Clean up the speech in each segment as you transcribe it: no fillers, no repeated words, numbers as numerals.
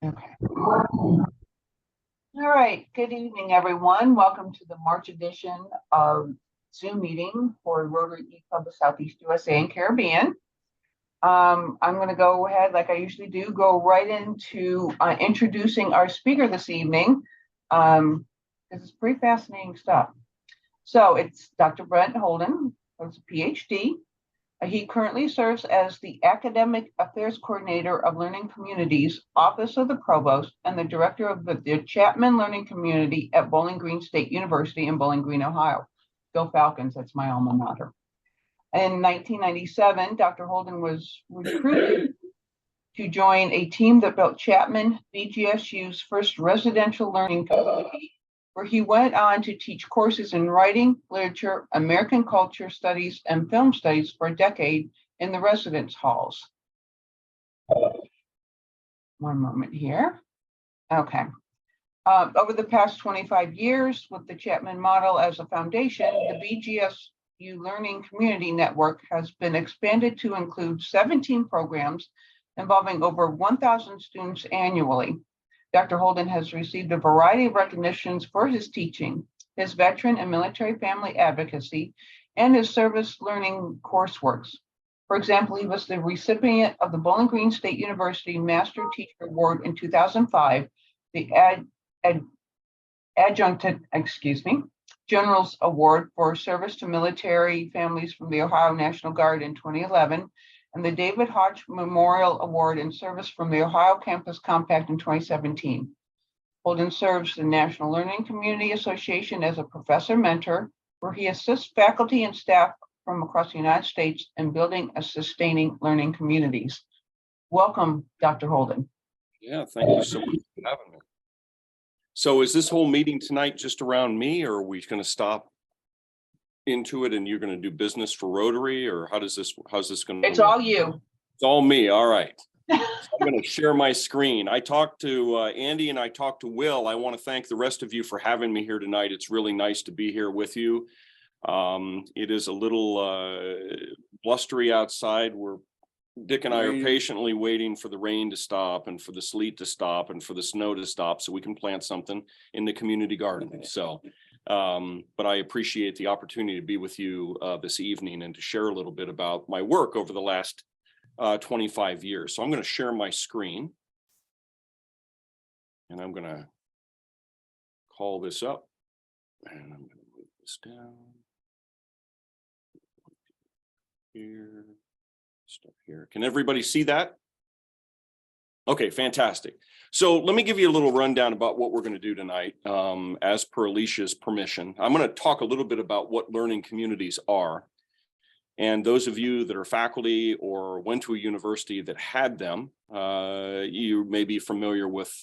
Okay. All right. Good evening, everyone. Welcome to the March edition of Zoom meeting for Rotary E-Club of Southeast USA and Caribbean. I'm going to go ahead, like I usually do, go right into introducing our speaker this evening. This is pretty fascinating stuff. So it's Dr. Brent Holden, who's a PhD. He currently serves as the Academic Affairs Coordinator of Learning Communities, Office of the Provost, and the Director of the Chapman Learning Community at Bowling Green State University in Bowling Green, Ohio. Go Falcons, that's my alma mater. In 1997, Dr. Holden was recruited to join a team that built Chapman BGSU's first residential learning community, where he went on to teach courses in writing, literature, American culture studies, and film studies for a decade in the residence halls. One moment here. Okay. Over the past 25 years, with the Chapman model as a foundation, the BGSU Learning Community Network has been expanded to include 17 programs involving over 1,000 students annually. Dr. Holden has received a variety of recognitions for his teaching, his veteran and military family advocacy, and his service learning courseworks. For example, he was the recipient of the Bowling Green State University Master Teacher Award in 2005, the Adjuncted General's Award for Service to Military Families from the Ohio National Guard in 2011, and the David Hodge Memorial Award in Service from the Ohio Campus Compact in 2017. Holden serves the National Learning Community Association as a professor mentor, where he assists faculty and staff from across the United States in building and sustaining learning communities. Welcome, Dr. Holden. Yeah, thank you so much for having me. So is this whole meeting tonight just around me, or are we going to stop into it and you're going to do business for Rotary, or how's this going to It's all you. It's all me. All right. So I'm going to share my screen. I talked to Andy and I talked to Will. I want to thank the rest of you for having me here tonight. It's really nice to be here with you. It is a little blustery outside. Dick and I are patiently waiting for the rain to stop and for the sleet to stop and for the snow to stop so we can plant something in the community garden. So but I appreciate the opportunity to be with you this evening and to share a little bit about my work over the last 25 years. So I'm going to share my screen and I'm going to call this up and I'm going to move this down here, stuff here. Can everybody see that? Okay, fantastic. So let me give you a little rundown about what we're going to do tonight. As per Alicia's permission, I'm going to talk a little bit about what learning communities are. And those of you that are faculty or went to a university that had them, you may be familiar with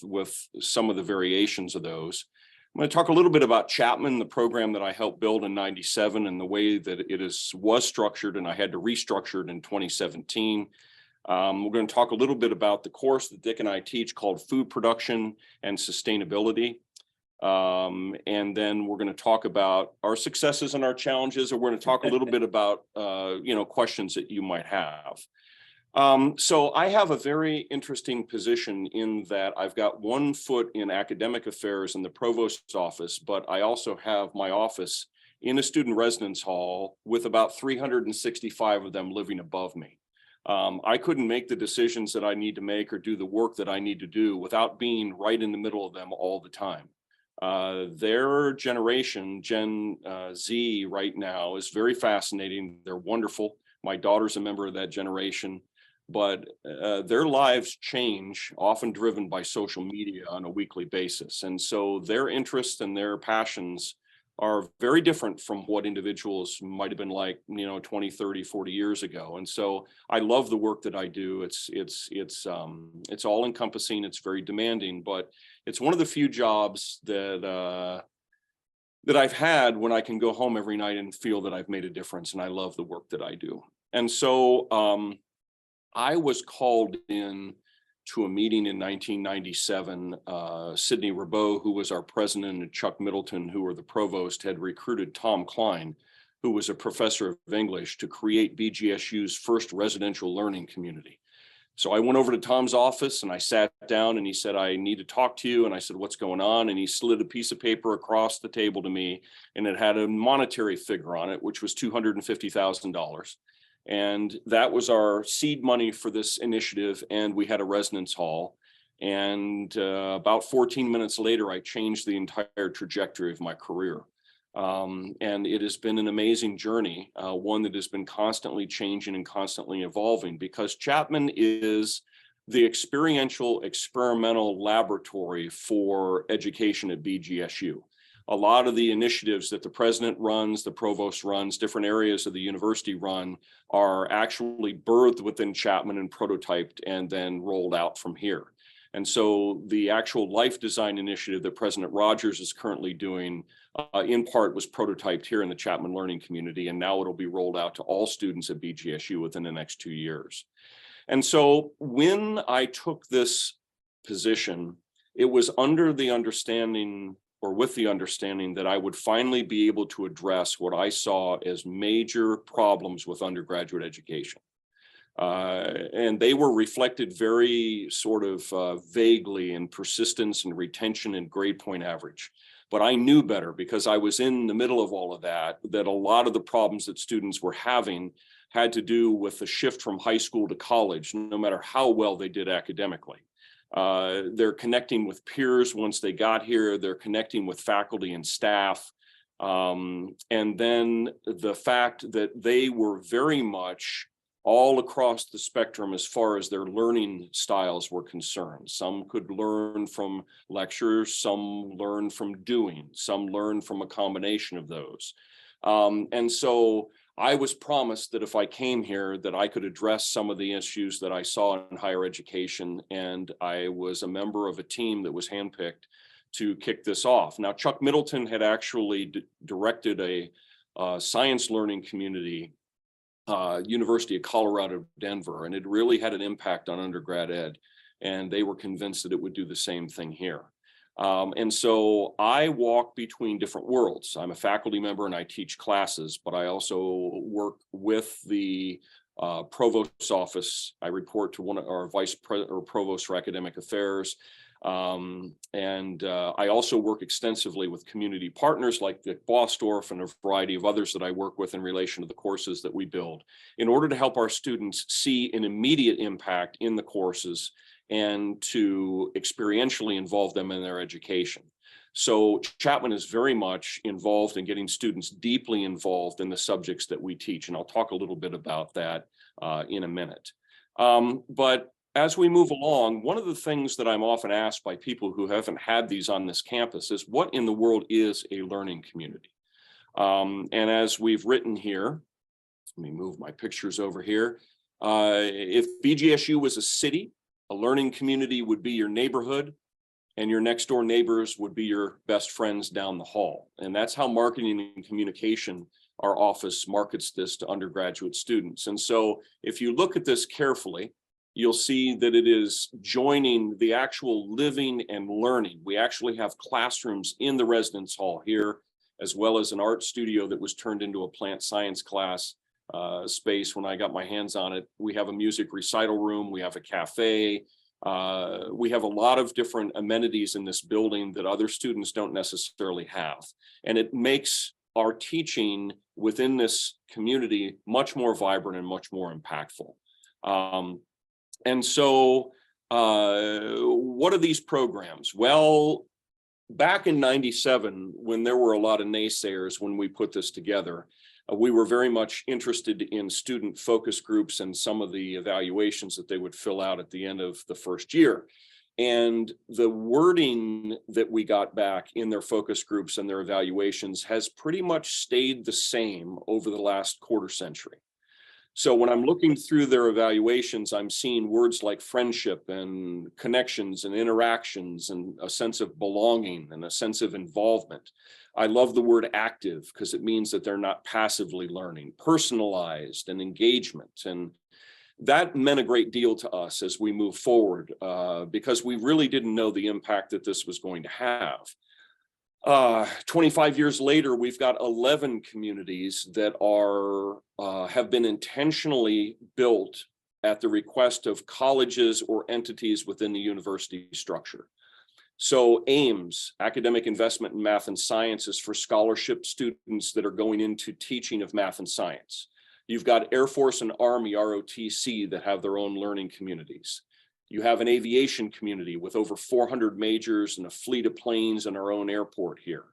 some of the variations of those. I'm going to talk a little bit about Chapman, the program that I helped build in '97 and the way that it was structured, and I had to restructure it in 2017. We're going to talk a little bit about the course that Dick and I teach called Food Production and Sustainability. And then we're going to talk about our successes and our challenges, or we're going to talk a little bit about, questions that you might have. So I have a very interesting position in that I've got one foot in academic affairs in the provost's office, but I also have my office in a student residence hall with about 365 of them living above me. I couldn't make the decisions that I need to make or do the work that I need to do without being right in the middle of them all the time. Their generation, Gen Z right now, is very fascinating. They're wonderful. My daughter's a member of that generation, but their lives change, often driven by social media on a weekly basis. And so their interests and their passions are very different from what individuals might have been like, 20, 30, 40 years ago. And so I love the work that I do. It's all encompassing. It's very demanding, but it's one of the few jobs that I've had when I can go home every night and feel that I've made a difference. And I love the work that I do. And so I was called in to a meeting in 1997. Sidney Rabeau, who was our president, and Chuck Middleton, who were the provost, had recruited Tom Klein, who was a professor of English, to create BGSU's first residential learning community. So I went over to Tom's office and I sat down and he said, I need to talk to you. And I said, what's going on? And he slid a piece of paper across the table to me, and it had a monetary figure on it, which was $250,000. And that was our seed money for this initiative. And we had a residence hall. And about 14 minutes later, I changed the entire trajectory of my career. And it has been an amazing journey, one that has been constantly changing and constantly evolving, because Chapman is the experiential experimental laboratory for education at BGSU. A lot of the initiatives that the president runs, the provost runs, different areas of the university run are actually birthed within Chapman and prototyped and then rolled out from here. And so the actual life design initiative that President Rogers is currently doing in part was prototyped here in the Chapman learning community, and now it'll be rolled out to all students at BGSU within the next 2 years. And so when I took this position, it was under the understanding, or with the understanding, that I would finally be able to address what I saw as major problems with undergraduate education. And they were reflected very sort of vaguely in persistence and retention and grade point average. But I knew better, because I was in the middle of all of that, that a lot of the problems that students were having had to do with the shift from high school to college, no matter how well they did academically. They're connecting with peers once they got here, they're connecting with faculty and staff. And then the fact that they were very much all across the spectrum as far as their learning styles were concerned. Some could learn from lectures, some learn from doing, some learn from a combination of those. And so I was promised that if I came here, that I could address some of the issues that I saw in higher education. And I was a member of a team that was handpicked to kick this off. Now, Chuck Middleton had actually directed a science learning community, University of Colorado, Denver, and it really had an impact on undergrad ed. And they were convinced that it would do the same thing here. And so I walk between different worlds. I'm a faculty member and I teach classes, but I also work with the provost's office. I report to one of our provost for academic affairs. I also work extensively with community partners like the Bostorff and a variety of others that I work with in relation to the courses that we build, in order to help our students see an immediate impact in the courses and to experientially involve them in their education. So Chapman is very much involved in getting students deeply involved in the subjects that we teach. And I'll talk a little bit about that in a minute. But as we move along, one of the things that I'm often asked by people who haven't had these on this campus is, what in the world is a learning community? And as we've written here, let me move my pictures over here. If BGSU was a city, a learning community would be your neighborhood, and your next door neighbors would be your best friends down the hall. And that's how marketing and communication, our office markets this to undergraduate students. And so if you look at this carefully, you'll see that it is joining the actual living and learning. We actually have classrooms in the residence hall here, as well as an art studio that was turned into a plant science class space when I got my hands on it. We have a music recital room, we have a cafe, we have a lot of different amenities in this building that other students don't necessarily have. And it makes our teaching within this community much more vibrant and much more impactful. And so what are these programs? Well, back in '97, when there were a lot of naysayers when we put this together, we were very much interested in student focus groups and some of the evaluations that they would fill out at the end of the first year. And the wording that we got back in their focus groups and their evaluations has pretty much stayed the same over the last quarter century. So when I'm looking through their evaluations, I'm seeing words like friendship and connections and interactions and a sense of belonging and a sense of involvement. I love the word active because it means that they're not passively learning, personalized and engagement. And that meant a great deal to us as we move forward because we really didn't know the impact that this was going to have. 25 years later, we've got 11 communities that are have been intentionally built at the request of colleges or entities within the university structure. So AIMS, Academic Investment in Math and Science, is for scholarship students that are going into teaching of math and science. You've got Air Force and Army, ROTC, that have their own learning communities. You have an aviation community with over 400 majors and a fleet of planes and our own airport here.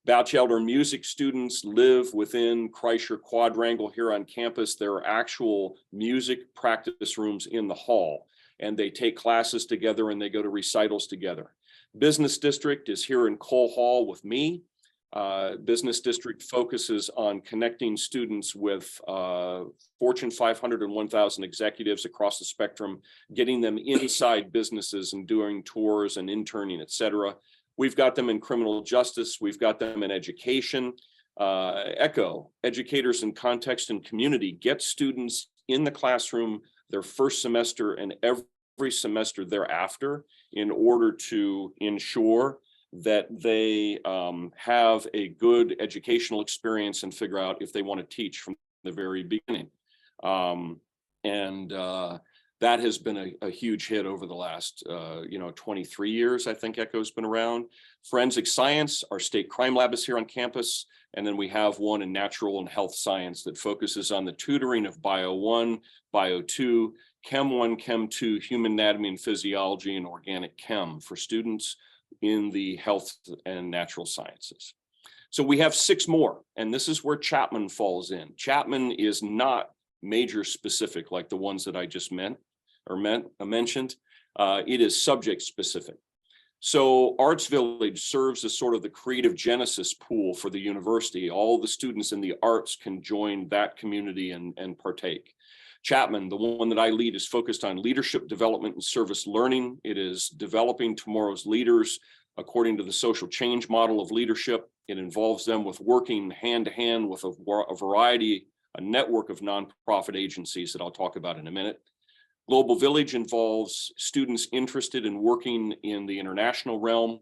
Bachelor music students live within Kreischer Quadrangle here on campus. There are actual music practice rooms in the hall, and they take classes together and they go to recitals together. Business District is here in Cole Hall with me. Business District focuses on connecting students with Fortune 500 and 1,000 executives across the spectrum, getting them inside businesses and doing tours and interning, et cetera. We've got them in criminal justice. We've got them in education. ECHO, Educators in Context and Community, get students in the classroom their first semester and every semester thereafter in order to ensure that they have a good educational experience and figure out if they want to teach from the very beginning. That has been a huge hit over the last 23 years. I think ECHO's been around. Forensic Science, our state crime lab, is here on campus. And then we have one in natural and health science that focuses on the tutoring of Bio 1, Bio 2, Chem 1, Chem 2, human anatomy and physiology, and organic chem for students in the health and natural sciences. So we have 6 more, and this is where Chapman falls in. Chapman is not major specific like the ones that I just mentioned. It is subject specific. So Arts Village serves as sort of the creative genesis pool for the university. All the students in the arts can join that community and partake. Chapman, the one that I lead, is focused on leadership development and service learning. It is developing tomorrow's leaders according to the social change model of leadership. It involves them with working hand to hand with a variety, a network of nonprofit agencies that I'll talk about in a minute. Global Village involves students interested in working in the international realm,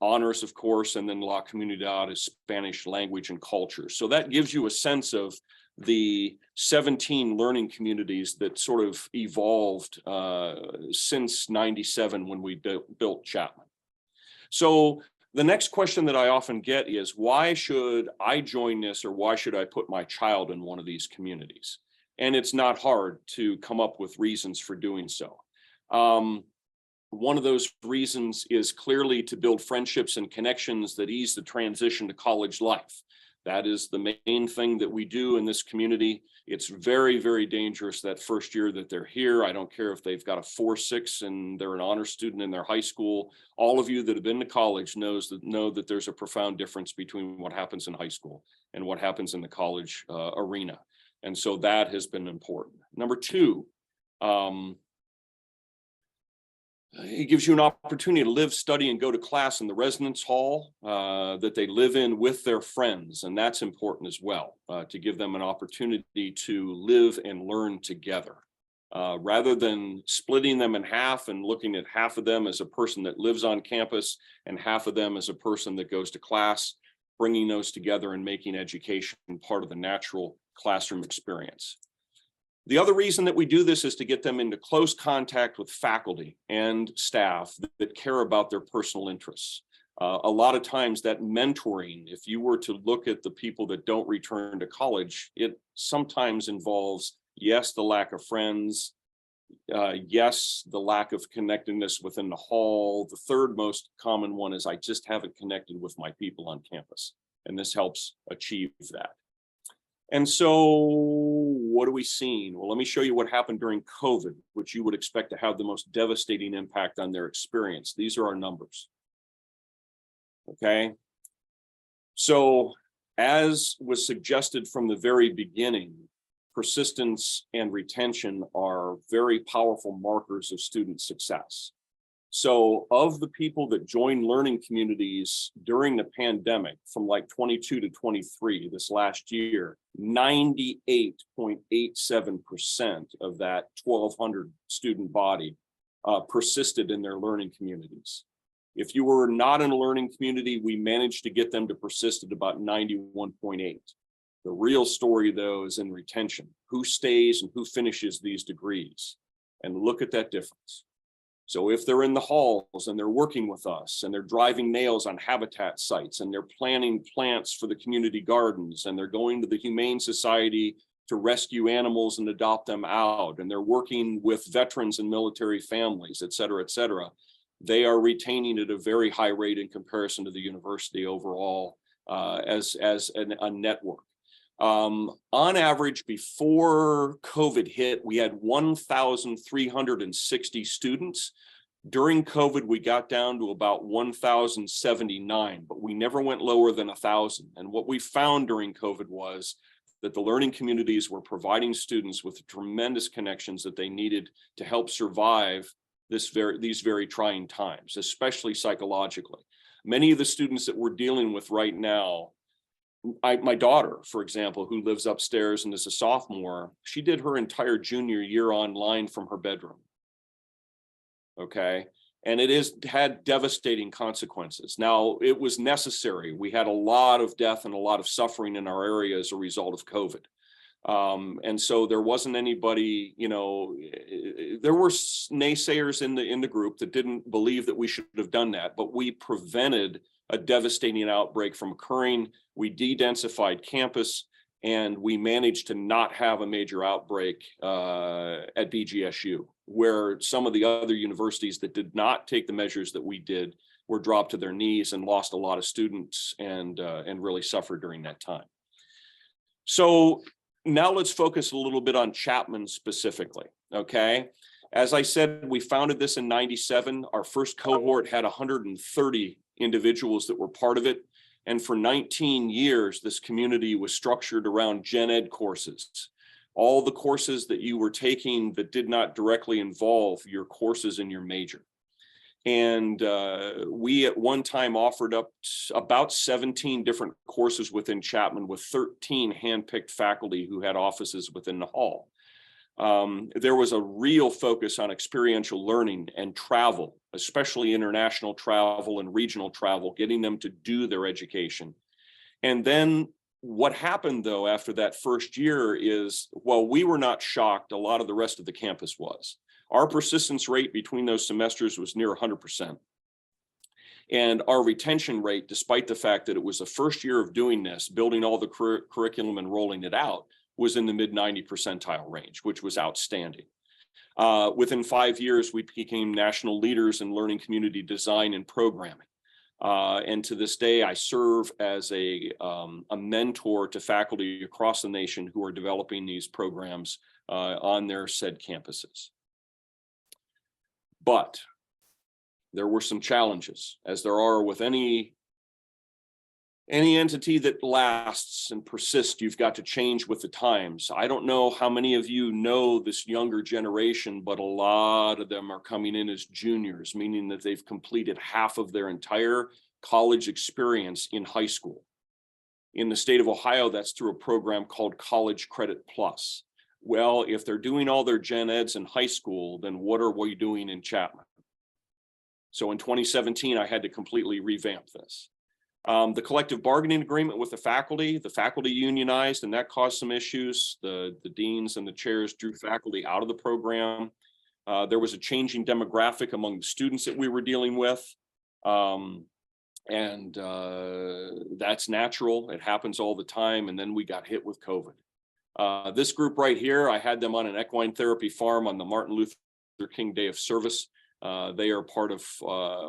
honors, of course, and then La Comunidad is Spanish language and culture. So that gives you a sense of the 17 learning communities that sort of evolved since '97 when we built Chapman. So the next question that I often get is, why should I join this, or why should I put my child in one of these communities? And it's not hard to come up with reasons for doing so. One of those reasons is clearly to build friendships and connections that ease the transition to college life. That is the main thing that we do in this community. It's very, very dangerous that first year that they're here. I don't care if they've got a 4.6 and they're an honor student in their high school. All of you that have been to college know that there's a profound difference between what happens in high school and what happens in the college arena. And so that has been important. Number 2, it gives you an opportunity to live, study, and go to class in the residence hall that they live in with their friends. And that's important as well, to give them an opportunity to live and learn together. Rather than splitting them in half and looking at half of them as a person that lives on campus and half of them as a person that goes to class, bringing those together and making education part of the natural classroom experience. The other reason that we do this is to get them into close contact with faculty and staff that care about their personal interests. A lot of times that mentoring, if you were to look at the people that don't return to college, it sometimes involves, yes, the lack of friends, yes, the lack of connectedness within the hall. The third most common one is I just haven't connected with my people on campus, and this helps achieve that. And so what are we seeing? Well, let me show you what happened during COVID, which you would expect to have the most devastating impact on their experience. These are our numbers. Okay. So as was suggested from the very beginning, persistence and retention are very powerful markers of student success. So of the people that joined learning communities during the pandemic from like 22 to 23, this last year, 98.87% of that 1,200 student body persisted in their learning communities. If you were not in a learning community, we managed to get them to persist at about 91.8. The real story, though, is in retention. Who stays and who finishes these degrees? And look at that difference. So if they're in the halls and they're working with us and they're driving nails on habitat sites and they're planting plants for the community gardens and they're going to the Humane Society to rescue animals and adopt them out, and they're working with veterans and military families, et cetera, they are retaining at a very high rate in comparison to the university overall as a network. On average, before COVID hit, we had 1,360 students. During COVID, we got down to about 1,079, but we never went lower than 1,000. And what we found during COVID was that the learning communities were providing students with tremendous connections that they needed to help survive these very trying times, especially psychologically. Many of the students that we're dealing with right now, my daughter, for example, who lives upstairs and is a sophomore, she did her entire junior year online from her bedroom. Okay. And it had devastating consequences. Now, it was necessary. We had a lot of death and a lot of suffering in our area as a result of COVID. And so there wasn't anybody, there were naysayers in the group that didn't believe that we should have done that, but we prevented a devastating outbreak from occurring. We de-densified campus, and we managed to not have a major outbreak at BGSU, where some of the other universities that did not take the measures that we did were dropped to their knees and lost a lot of students and really suffered during that time. So now let's focus a little bit on Chapman specifically, okay? As I said, we founded this in '97. Our first cohort had 130 individuals that were part of it. And for 19 years, this community was structured around gen ed courses. All the courses that you were taking that did not directly involve your courses in your major. And we at one time offered up about 17 different courses within Chapman with 13 handpicked faculty who had offices within the hall. There was a real focus on experiential learning and travel, especially international travel and regional travel, getting them to do their education. And then what happened, though, after that first year is, while we were not shocked, a lot of the rest of the campus was. Our persistence rate between those semesters was near 100%. And our retention rate, despite the fact that it was the first year of doing this, building all the curriculum and rolling it out, was in the mid 90 percentile range, which was outstanding. Within 5 years, we became national leaders in learning community design and programming. And to this day, I serve as a mentor to faculty across the nation who are developing these programs on their said campuses. But there were some challenges, as there are with any entity that lasts and persists. You've got to change with the times. I don't know how many of you know this younger generation, but a lot of them are coming in as juniors, meaning that they've completed half of their entire college experience in high school. In the state of Ohio, that's through a program called College Credit Plus. Well, if they're doing all their gen eds in high school, then what are we doing in Chapman? So in 2017, I had to completely revamp this. The collective bargaining agreement with the faculty unionized, and that caused some issues. The deans and the chairs drew faculty out of the program. There was a changing demographic among the students that we were dealing with. And that's natural. It happens all the time. And then we got hit with COVID. This group right here, I had them on an equine therapy farm on the Martin Luther King Day of Service. They are part of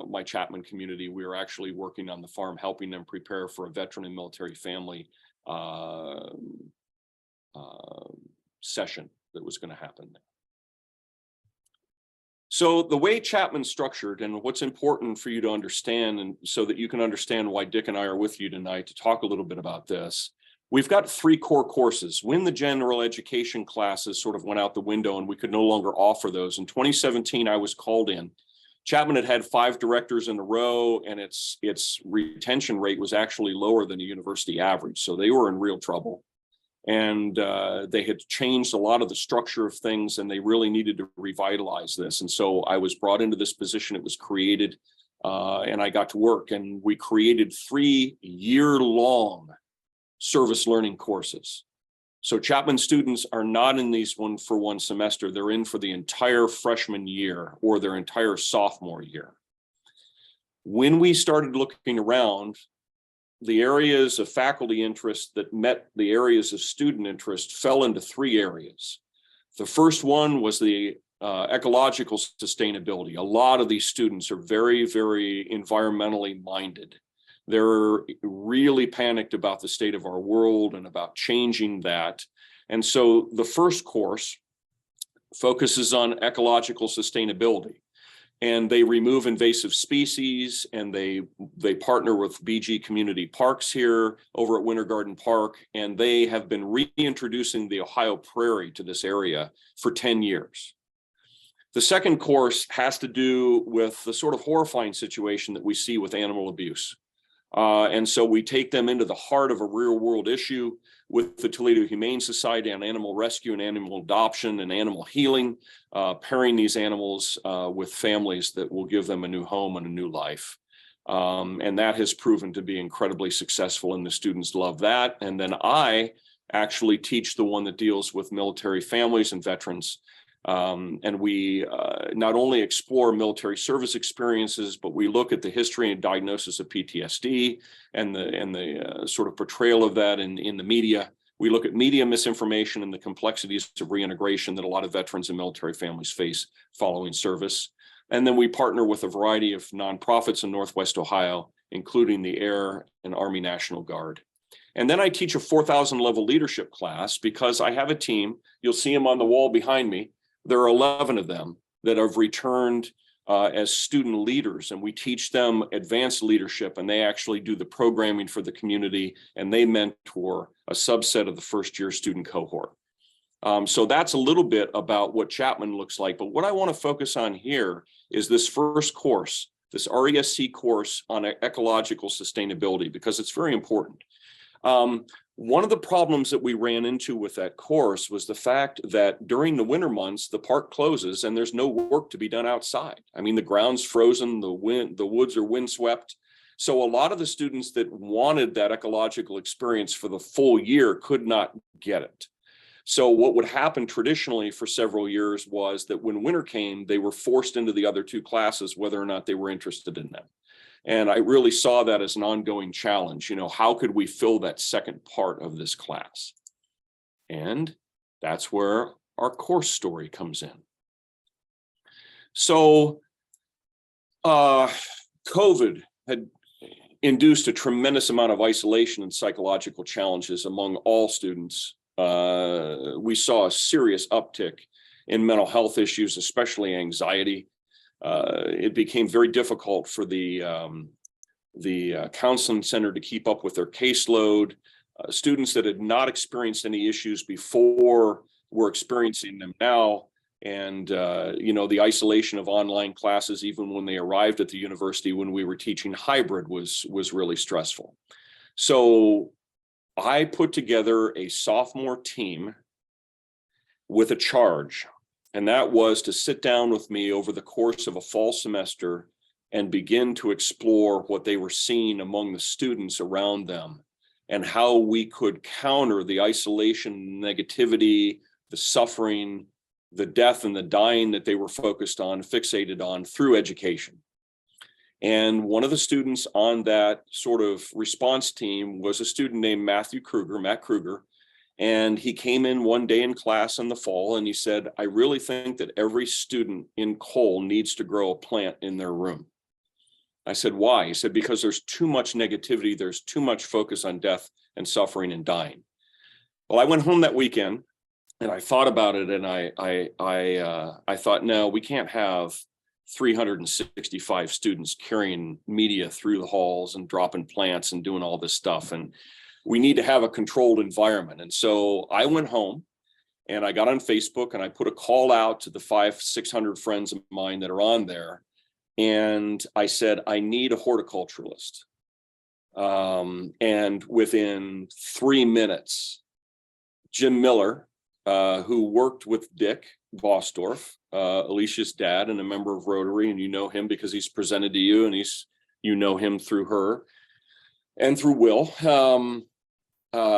my Chapman community. We are actually working on the farm, helping them prepare for a veteran and military family session that was going to happen there. So the way Chapman's structured, and what's important for you to understand, and so that you can understand why Dick and I are with you tonight to talk a little bit about this, we've got 3 core courses. When the general education classes sort of went out the window and we could no longer offer those, in 2017, I was called in. Chapman had 5 directors in a row, and its retention rate was actually lower than the university average. So they were in real trouble. And they had changed a lot of the structure of things, and they really needed to revitalize this. And so I was brought into this position. It was created, and I got to work, and we created 3 year-long service learning courses. So Chapman students are not in these for one semester. They're in for the entire freshman year or their entire sophomore year. When we started looking around, the areas of faculty interest that met the areas of student interest fell into 3 areas. The first one was the ecological sustainability. A lot of these students are very, very environmentally minded. They're really panicked about the state of our world and about changing that. And so the first course focuses on ecological sustainability. And they remove invasive species, and they partner with BG Community Parks here over at Winter Garden Park, and they have been reintroducing the Ohio prairie to this area for 10 years. The second course has to do with the sort of horrifying situation that we see with animal abuse. And so we take them into the heart of a real world issue with the Toledo Humane Society on animal rescue and animal adoption and animal healing, pairing these animals with families that will give them a new home and a new life. And that has proven to be incredibly successful, and the students love that. And then I actually teach the one that deals with military families and veterans. And we not only explore military service experiences, but we look at the history and diagnosis of PTSD and the sort of portrayal of that in the media. We look at media misinformation and the complexities of reintegration that a lot of veterans and military families face following service. And then we partner with a variety of nonprofits in Northwest Ohio, including the Air and Army National Guard. And then I teach a 4,000 level leadership class because I have a team. You'll see them on the wall behind me. There are 11 of them that have returned as student leaders, and we teach them advanced leadership, and they actually do the programming for the community, and they mentor a subset of the first year student cohort. So that's a little bit about what Chapman looks like. But what I want to focus on here is this first course, this RESC course on ecological sustainability, because it's very important. One of the problems that we ran into with that course was the fact that during the winter months, the park closes and there's no work to be done outside. I mean, the ground's frozen, the woods are windswept. So a lot of the students that wanted that ecological experience for the full year could not get it. So what would happen traditionally for several years was that when winter came, they were forced into the other 2 classes, whether or not they were interested in them. And I really saw that as an ongoing challenge. You know, how could we fill that second part of this class? And that's where our course story comes in. So COVID had induced a tremendous amount of isolation and psychological challenges among all students. We saw a serious uptick in mental health issues, especially anxiety. It became very difficult for the counseling center to keep up with their caseload. Students that had not experienced any issues before were experiencing them now. And, you know, the isolation of online classes, even when they arrived at the university, when we were teaching hybrid, was really stressful. So I put together a sophomore team with a charge. And that was to sit down with me over the course of a fall semester and begin to explore what they were seeing among the students around them and how we could counter the isolation, negativity, the suffering, the death and the dying that they were focused on, fixated on through education. And one of the students on that sort of response team was a student named Matt Kruger. And he came in one day in class in the fall and he said, I really think that every student in Cole needs to grow a plant in their room. I said, why? He said, because there's too much negativity. There's too much focus on death and suffering and dying. Well, I went home that weekend and I thought about it, and I thought, no, we can't have 365 students carrying media through the halls and dropping plants and doing all this stuff. And we need to have a controlled environment. And so I went home and I got on Facebook and I put a call out to the 500-600 friends of mine that are on there. And I said, I need a horticulturalist. And within 3 minutes, Jim Miller, who worked with Dick Bosdorf, Alicia's dad and a member of Rotary, and you know him because he's presented to you, and you know him through her and through Will.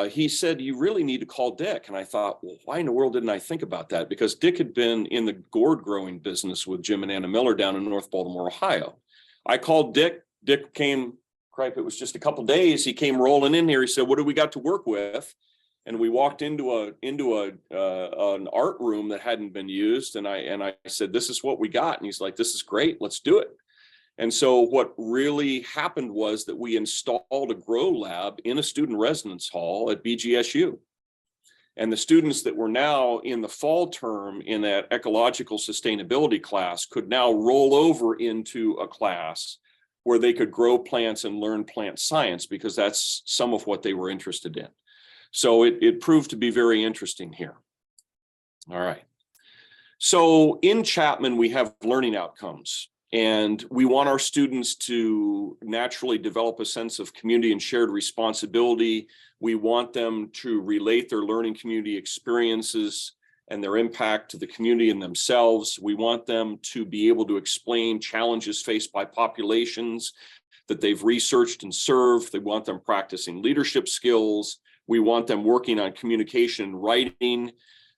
he said, you really need to call Dick. And I thought, well, why in the world didn't I think about that? Because Dick had been in the gourd growing business with Jim and Anna Miller down in North Baltimore, Ohio. I called Dick. Dick came, cripe, it was just a couple days. He came rolling in here. He said, what do we got to work with? And we walked into an art room that hadn't been used. And I said, this is what we got. And he's like, this is great. Let's do it. And so what really happened was that we installed a grow lab in a student residence hall at BGSU. And the students that were now in the fall term in that ecological sustainability class could now roll over into a class where they could grow plants and learn plant science, because that's some of what they were interested in. So it proved to be very interesting here. All right. So in Chapman, we have learning outcomes, and we want our students to naturally develop a sense of community and shared responsibility. We want them to relate their learning community experiences and their impact to the community and themselves. We want them to be able to explain challenges faced by populations that they've researched and served. They want them practicing leadership skills. We want them working on communication and writing,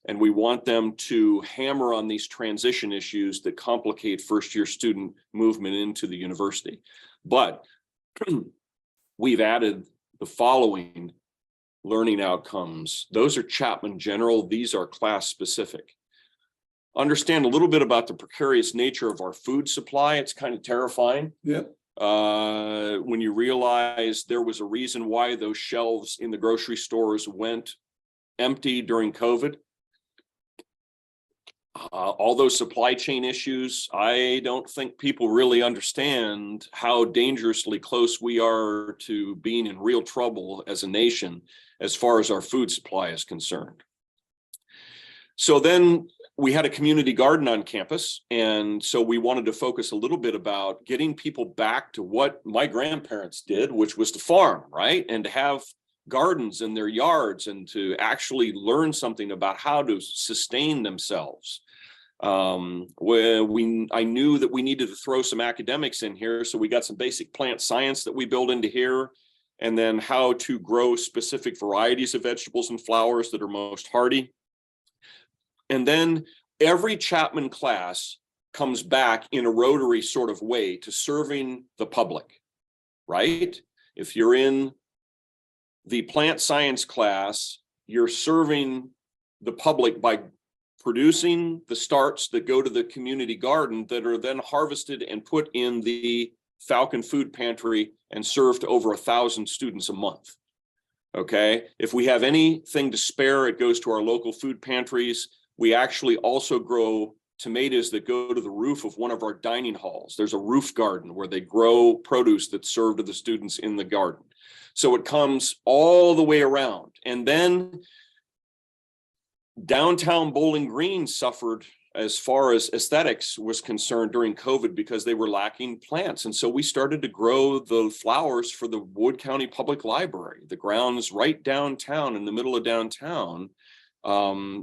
and we want them to hammer on these transition issues that complicate first-year student movement into the university. But we've added the following learning outcomes. Those are Chapman general. These are class specific. Understand a little bit about the precarious nature of our food supply. It's kind of terrifying. Yep. When you realize there was a reason why those shelves in the grocery stores went empty during COVID. All those supply chain issues, I don't think people really understand how dangerously close we are to being in real trouble as a nation as far as our food supply is concerned. So then we had a community garden on campus, and so we wanted to focus a little bit about getting people back to what my grandparents did, which was to farm, right? And to have gardens in their yards and to actually learn something about how to sustain themselves. I knew that we needed to throw some academics in here, so we got some basic plant science that we build into here, and then how to grow specific varieties of vegetables and flowers that are most hardy. And then every Chapman class comes back in a Rotary sort of way to serving the public, right? If you're in the plant science class, you're serving the public by producing the starts that go to the community garden that are then harvested and put in the Falcon Food Pantry and served to over 1,000 students a month. Okay, if we have anything to spare, it goes to our local food pantries. We actually also grow tomatoes that go to the roof of one of our dining halls. There's a roof garden where they grow produce that's served to the students in the garden. So it comes all the way around. And then downtown Bowling Green suffered as far as aesthetics was concerned during COVID because they were lacking plants. And so we started to grow the flowers for the Wood County Public Library, the grounds right downtown in the middle of downtown.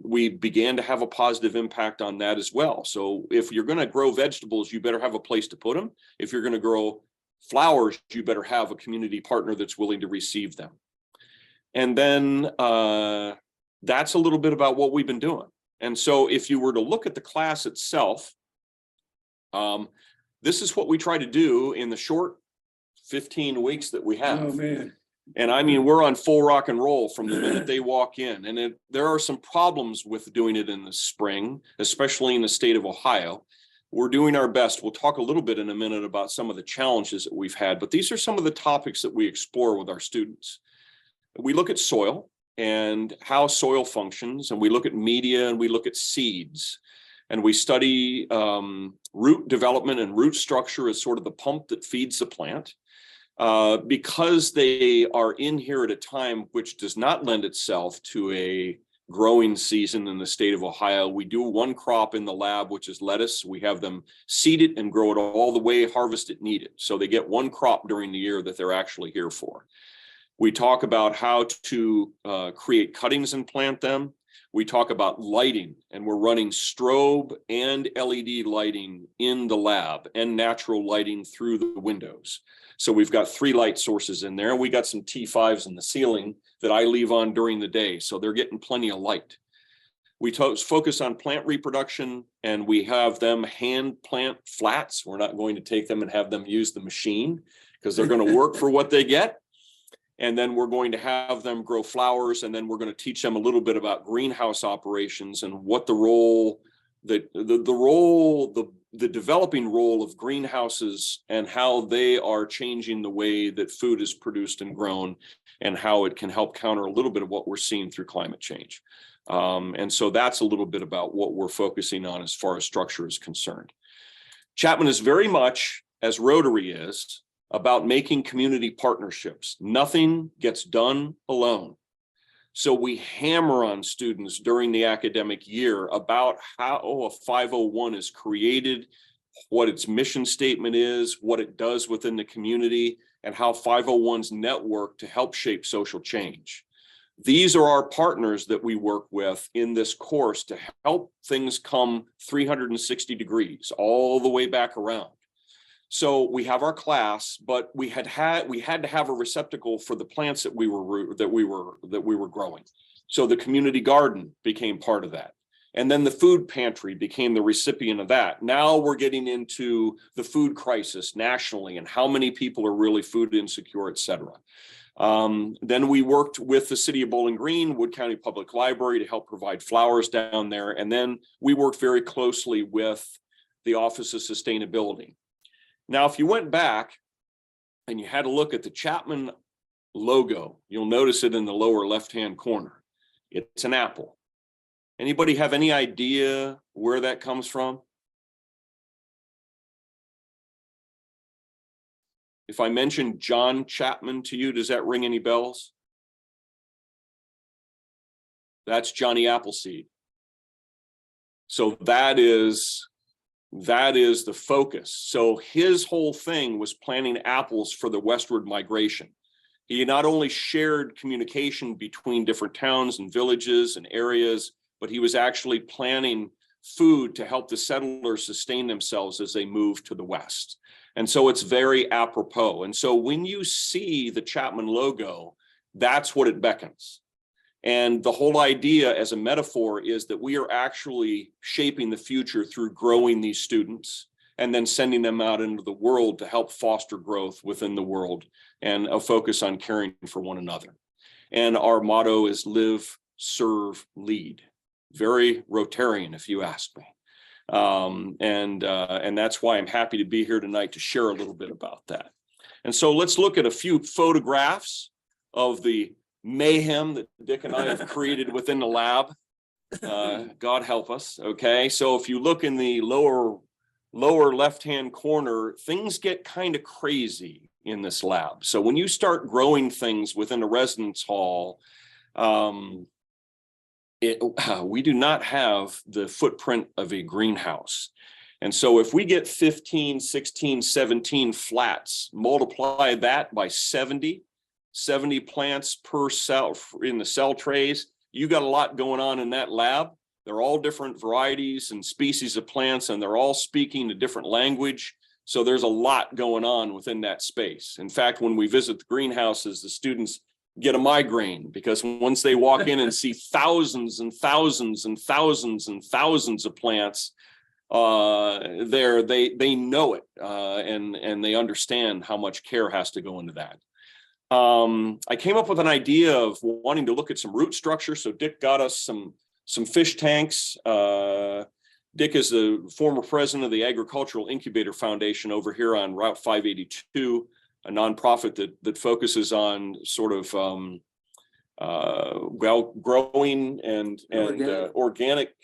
We began to have a positive impact on that as well. So if you're going to grow vegetables, you better have a place to put them. If you're going to grow flowers, you better have a community partner that's willing to receive them. And then that's a little bit about what we've been doing. And so if you were to look at the class itself, this is what we try to do in the short 15 weeks that we have. Oh, man. And I mean, we're on full rock and roll from the minute they walk in. And there are some problems with doing it in the spring, especially in the state of Ohio. We're doing our best. We'll talk a little bit in a minute about some of the challenges that we've had, but these are some of the topics that we explore with our students. We look at soil and how soil functions, and we look at media, and we look at seeds, and we study root development and root structure as sort of the pump that feeds the plant. Because they are in here at a time which does not lend itself to a growing season in the state of Ohio, we do one crop in the lab, which is lettuce. We have them seed it and grow it all the way, harvest it, need it. So they get one crop during the year that they're actually here for. We talk about how to create cuttings and plant them. We talk about lighting, and we're running strobe and LED lighting in the lab and natural lighting through the windows. So we've got 3 light sources in there, and we got some T5s in the ceiling that I leave on during the day. So they're getting plenty of light. We focus on plant reproduction, and we have them hand plant flats. We're not going to take them and have them use the machine because they're going to work for what they get. And then we're going to have them grow flowers, and then we're going to teach them a little bit about greenhouse operations and what the role, the developing role of greenhouses and how they are changing the way that food is produced and grown, and how it can help counter a little bit of what we're seeing through climate change. And so that's a little bit about what we're focusing on as far as structure is concerned. Chapman is very much, as Rotary is, about making community partnerships. Nothing gets done alone. So we hammer on students during the academic year about how a 501 is created, what its mission statement is, what it does within the community, and how 501s network to help shape social change. These are our partners that we work with in this course to help things come 360 degrees all the way back around. So we have our class, but we had to have a receptacle for the plants that we were growing. So the community garden became part of that. And then the food pantry became the recipient of that. Now we're getting into the food crisis nationally and how many people are really food insecure, et cetera. Then we worked with the city of Bowling Green, Wood County Public Library, to help provide flowers down there. And then we worked very closely with the Office of Sustainability. Now, if you went back and you had a look at the Chapman logo, you'll notice it in the lower left-hand corner. It's an apple. Anybody have any idea where that comes from? If I mention John Chapman to you, does that ring any bells? That's Johnny Appleseed. So that is the focus. So his whole thing was planting apples for the westward migration. He not only shared communication between different towns and villages and areas, but he was actually planning food to help the settlers sustain themselves as they moved to the west. And so it's very apropos. And so when you see the Chapman logo, that's what it beckons. And the whole idea as a metaphor is that we are actually shaping the future through growing these students and then sending them out into the world to help foster growth within the world and a focus on caring for one another. And our motto is live, serve, lead. Very Rotarian, if you ask me. And that's why I'm happy to be here tonight to share a little bit about that. And so let's look at a few photographs of the mayhem that Dick and I have created within the lab. God help us. Okay, so if you look in the lower left-hand corner, things get kind of crazy in this lab. So when you start growing things within a residence hall, we do not have the footprint of a greenhouse. And so if we get 15, 16, 17 flats, multiply that by 70 plants per cell in the cell trays, you got a lot going on in that lab. They're all different varieties and species of plants, and they're all speaking a different language. So there's a lot going on within that space. In fact, when we visit the greenhouses, the students get a migraine because once they walk in and see thousands and thousands and thousands and thousands of plants, they know it, and they understand how much care has to go into that. I came up with an idea of wanting to look at some root structure. So Dick got us some fish tanks. Dick is the former president of the Agricultural Incubator Foundation over here on Route 582, a nonprofit that focuses on sort of growing and organic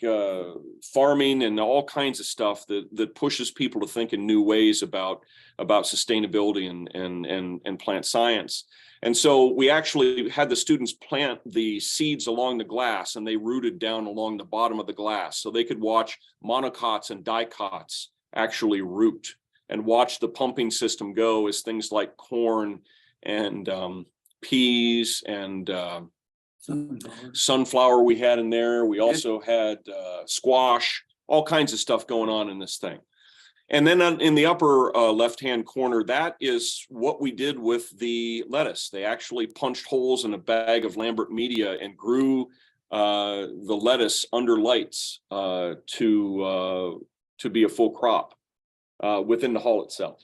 farming and all kinds of stuff that pushes people to think in new ways about sustainability and plant science. And so we actually had the students plant the seeds along the glass, and they rooted down along the bottom of the glass so they could watch monocots and dicots actually root and watch the pumping system go as things like corn and peas and sunflower we had in there. We also had squash, all kinds of stuff going on in this thing. And then in the upper left-hand corner, that is what we did with the lettuce. They actually punched holes in a bag of Lambert media and grew the lettuce under lights to be a full crop within the hall itself.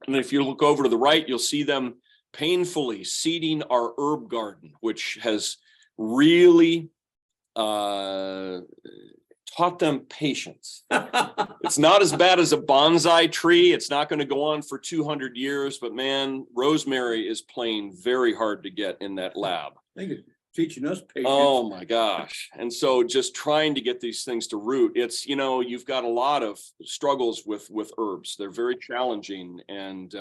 And if you look over to the right, you'll see them painfully seeding our herb garden, which has really taught them patience. It's not as bad as a bonsai tree. It's not going to go on for 200 years, but man, rosemary is playing very hard to get in that lab. I think it's teaching us patience. Oh my gosh. And so just trying to get these things to root, it's, you know, you've got a lot of struggles with herbs. They're very challenging, and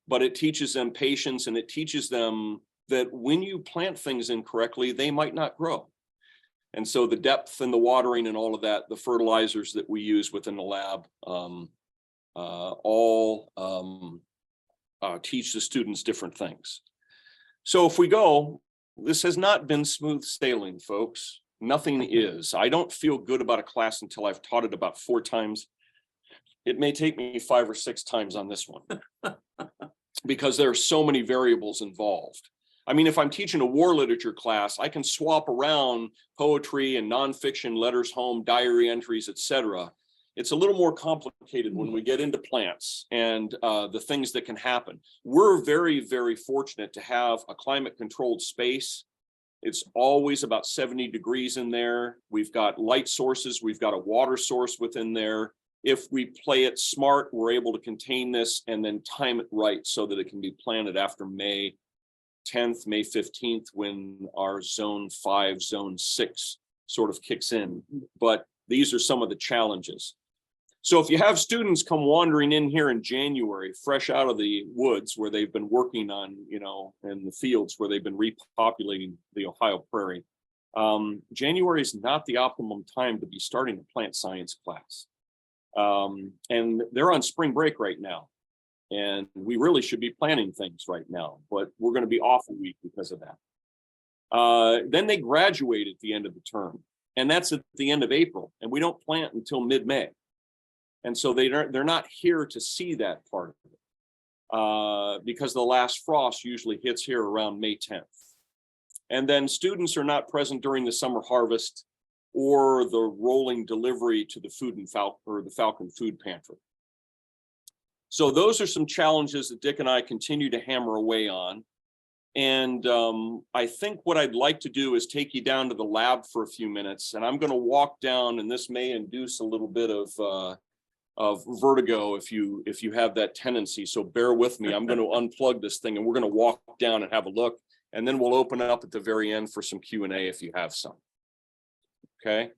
but it teaches them patience, and it teaches them that when you plant things incorrectly, they might not grow. And so the depth and the watering and all of that, the fertilizers that we use within the lab, teach the students different things. So if we go, this has not been smooth sailing, folks. Nothing is. I don't feel good about a class until I've taught it about 4 times. It may take me 5 or 6 times on this one because there are so many variables involved. I mean, if I'm teaching a war literature class, I can swap around poetry and nonfiction, letters home, diary entries, etc. It's a little more complicated when we get into plants and the things that can happen. We're very, very fortunate to have a climate controlled space. It's always about 70 degrees in there. We've got light sources. We've got a water source within there. If we play it smart, we're able to contain this and then time it right so that it can be planted after May 10th, May 15th, when our zone 5, zone 6 sort of kicks in. But these are some of the challenges. So if you have students come wandering in here in January, fresh out of the woods where they've been working on, you know, in the fields where they've been repopulating the Ohio prairie, January is not the optimum time to be starting a plant science class. And they're on spring break right now. And we really should be planning things right now, but we're going to be off a week because of that. Then they graduate at the end of the term, and that's at the end of April, and we don't plant until mid-May. And so they're not here to see that part of it because the last frost usually hits here around May 10th. And then students are not present during the summer harvest or the rolling delivery to the the Falcon Food Pantry. So those are some challenges that Dick and I continue to hammer away on. And I think what I'd like to do is take you down to the lab for a few minutes, and I'm going to walk down, and this may induce a little bit of vertigo if you have that tendency. So bear with me. I'm going to unplug this thing, and we're going to walk down and have a look, and then we'll open it up at the very end for some Q&A if you have some. Okay.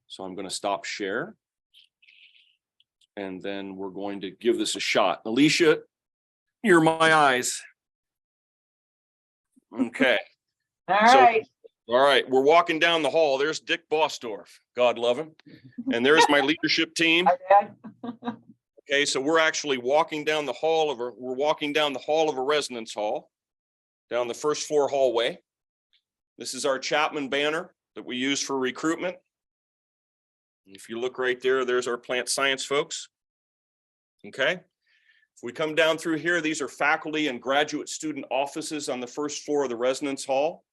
So I'm going to stop share. And then we're going to give this a shot. Alicia, you're my eyes. Okay. All right. All right. We're walking down the hall. There's Dick Bosdorf. God love him. And there's my leadership team. Hi, Dad. Okay. So we're actually walking down the hall of a residence hall, down the first floor hallway. This is our Chapman banner that we use for recruitment. If you look right there, there's our plant science folks. Okay. If we come down through here, these are faculty and graduate student offices on the first floor of the residence hall.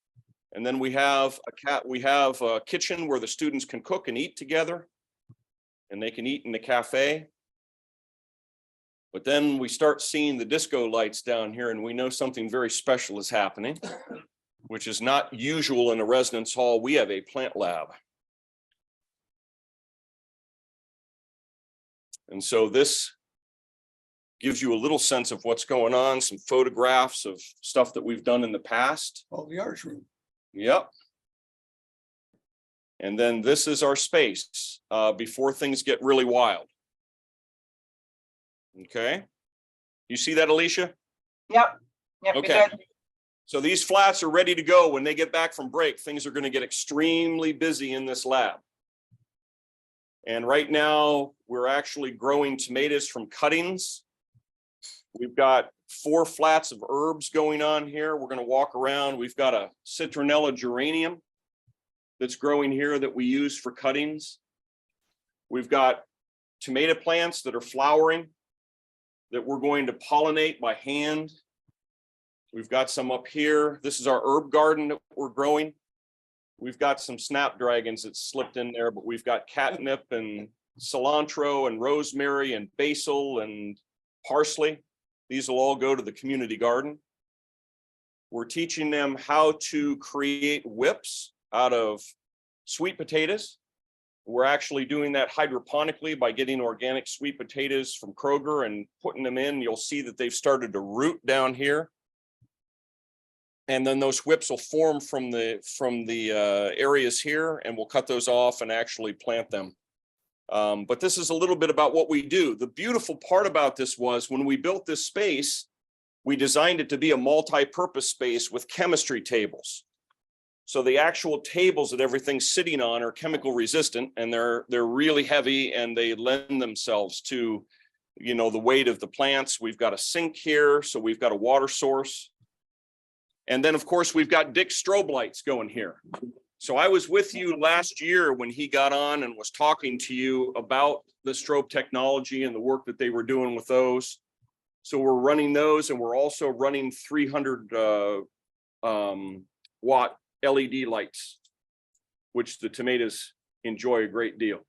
And then we have a kitchen where the students can cook and eat together, and they can eat in the cafe. But then we start seeing the disco lights down here, and we know something very special is happening, which is not usual in a residence hall. We have a plant lab. And so this gives you a little sense of what's going on, some photographs of stuff that we've done in the past. Oh, the arts room. Yep. And then this is our space before things get really wild. Okay. You see that, Alicia? Yep. Okay. So these flats are ready to go when they get back from break. Things are going to get extremely busy in this lab. And right now we're actually growing tomatoes from cuttings. We've got 4 flats of herbs going on here. We're going to walk around. We've got a citronella geranium that's growing here that we use for cuttings. We've got tomato plants that are flowering that we're going to pollinate by hand. We've got some up here. This is our herb garden that we're growing. We've got some snapdragons that slipped in there, but we've got catnip and cilantro and rosemary and basil and parsley. These will all go to the community garden. We're teaching them how to create whips out of sweet potatoes. We're actually doing that hydroponically by getting organic sweet potatoes from Kroger and putting them in. You'll see that they've started to root down here. And then those whips will form from the areas here, and we'll cut those off and actually plant them. But this is a little bit about what we do. The beautiful part about this was when we built this space, we designed it to be a multi-purpose space with chemistry tables. So the actual tables that everything's sitting on are chemical resistant, and they're really heavy, and they lend themselves to, you know, the weight of the plants. We've got a sink here, so we've got a water source. And then, of course, we've got Dick's strobe lights going here. So I was with you last year when he got on and was talking to you about the strobe technology and the work that they were doing with those. So we're running those, and we're also running 300 watt LED lights, which the tomatoes enjoy a great deal.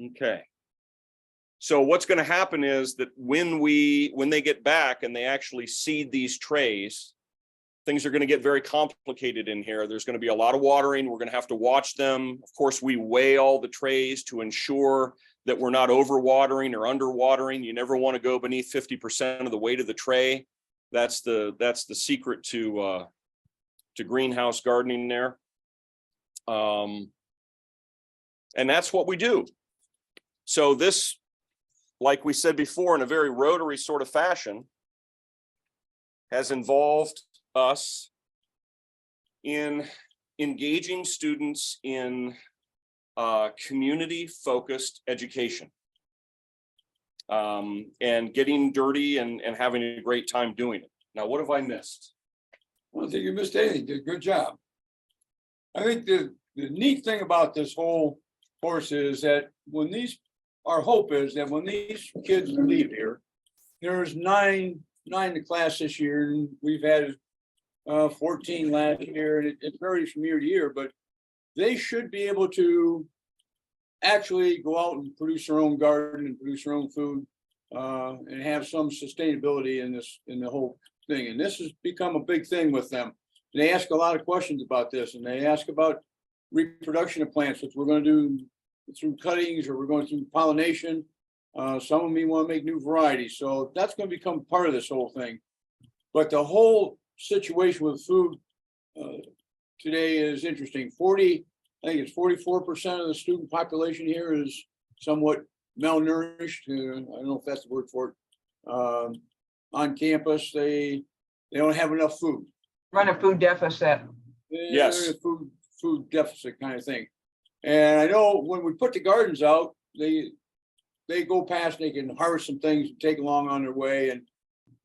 Okay. So what's going to happen is that when they get back and they actually seed these trays, things are going to get very complicated in here. There's going to be a lot of watering. We're going to have to watch them. Of course, we weigh all the trays to ensure that we're not overwatering or underwatering. You never want to go beneath 50% of the weight of the tray. That's the secret to greenhouse gardening there. And that's what we do. So this, like we said before, in a very Rotary sort of fashion, has involved us in engaging students in community-focused education, and getting dirty and having a great time doing it. Now, what have I missed? I don't think you missed anything. You did a good job. I think the neat thing about this whole course is that our hope is that when these kids leave here, there's nine in class this year, and we've had 14 last year, and it varies from year to year, but they should be able to actually go out and produce their own garden and produce their own food, and have some sustainability in the whole thing. And this has become a big thing with them. They ask a lot of questions about this, and they ask about reproduction of plants, which we're going to do through cuttings, or we're going through pollination. Some of me want to make new varieties, so that's going to become part of this whole thing. But the whole situation with food today is interesting. I think it's 44% of the student population here is somewhat malnourished. I don't know if that's the word for it. On campus, they don't have enough food. Run a food deficit. Yes. They're a food deficit kind of thing. And I know when we put the gardens out, they go past, they can harvest some things and take along on their way, and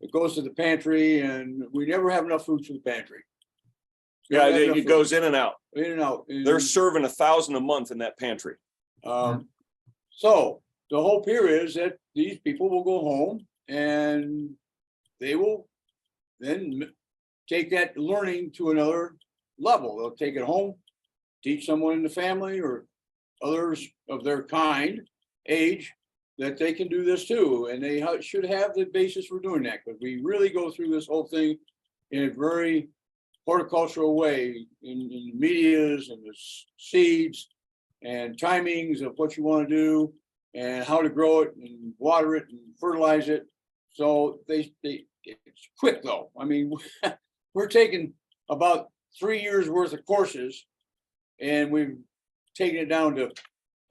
it goes to the pantry, and we never have enough food for the pantry. Yeah, it goes in and out. In and out. They're serving 1,000 a month in that pantry. So the hope here is that these people will go home and they will then take that learning to another level. They'll take it home, teach someone in the family or others of their age that they can do this too. And they should have the basis for doing that, because we really go through this whole thing in a very horticultural way, in the medias and the seeds and timings of what you want to do and how to grow it and water it and fertilize it. So it's quick though. I mean, we're taking about 3 years worth of courses, and we've taken it down to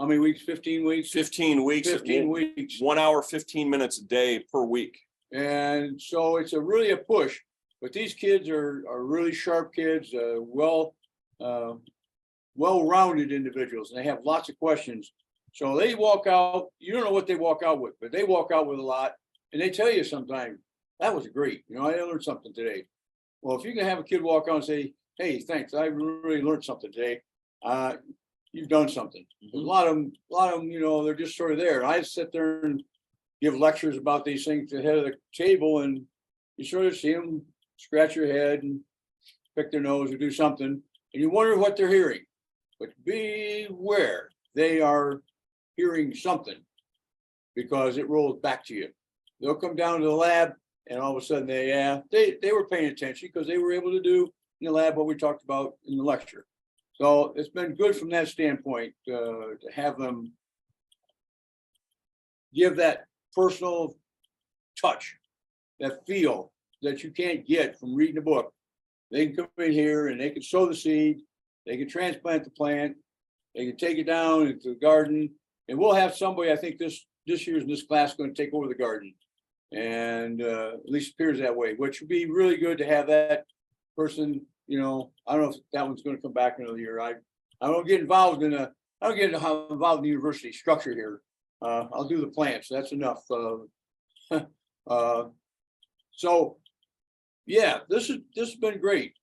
how many weeks? 15 weeks? 15 weeks. 15 weeks. 1 hour, 15 minutes a day per week. And so it's really a push. But these kids are really sharp kids, well-rounded individuals, and they have lots of questions. So they walk out, you don't know what they walk out with, but they walk out with a lot. And they tell you sometimes, that was great. You know, I learned something today. Well, if you can have a kid walk out and say, hey, thanks, I really learned something today. You've done something. A lot of them, you know, they're just sort of there. And I sit there and give lectures about these things to the head of the table, and you sort of see them scratch your head and pick their nose or do something, and you wonder what they're hearing. But beware, they are hearing something, because it rolls back to you. They'll come down to the lab, and all of a sudden they were paying attention, because they were able to do in the lab what we talked about in the lecture. So it's been good from that standpoint to have them give that personal touch, that feel that you can't get from reading a book. They can come in here and they can sow the seed, they can transplant the plant, they can take it down into the garden, and we'll have somebody, I think this year's in this class, going to take over the garden. And at least appears that way, which would be really good to have that person. You know, I don't know if that one's going to come back another year. I don't get involved in I don't get involved in the university structure here. I'll do the plants. That's enough. So yeah, this has been great.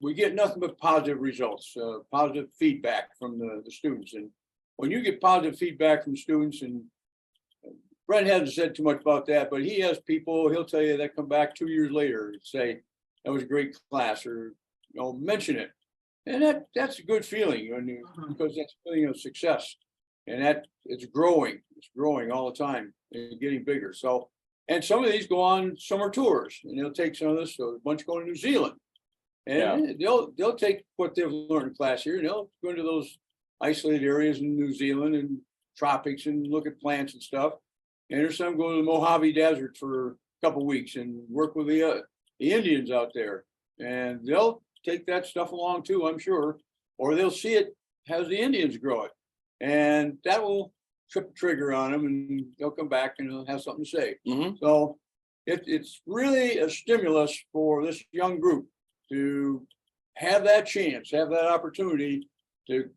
We get nothing but positive results, positive feedback from the students. And when you get positive feedback from students, and Brent hasn't said too much about that, but he has people, he'll tell you, that come back 2 years later and say, that was a great class, or, you know, mention it. And that's a good feeling when you, because that's a feeling of success. And that it's growing all the time and getting bigger. So, and some of these go on summer tours, and they'll take some of this, so a bunch going to New Zealand. And they'll take what they've learned in class here, and they'll go into those isolated areas in New Zealand and tropics and look at plants and stuff. And there's some go to the Mojave Desert for a couple of weeks and work with the Indians out there. And they'll take that stuff along too, I'm sure, or they'll see it as the Indians grow it. And that will trip the trigger on them, and they'll come back and they'll have something to say. So it's really a stimulus for this young group to have that chance, have that opportunity to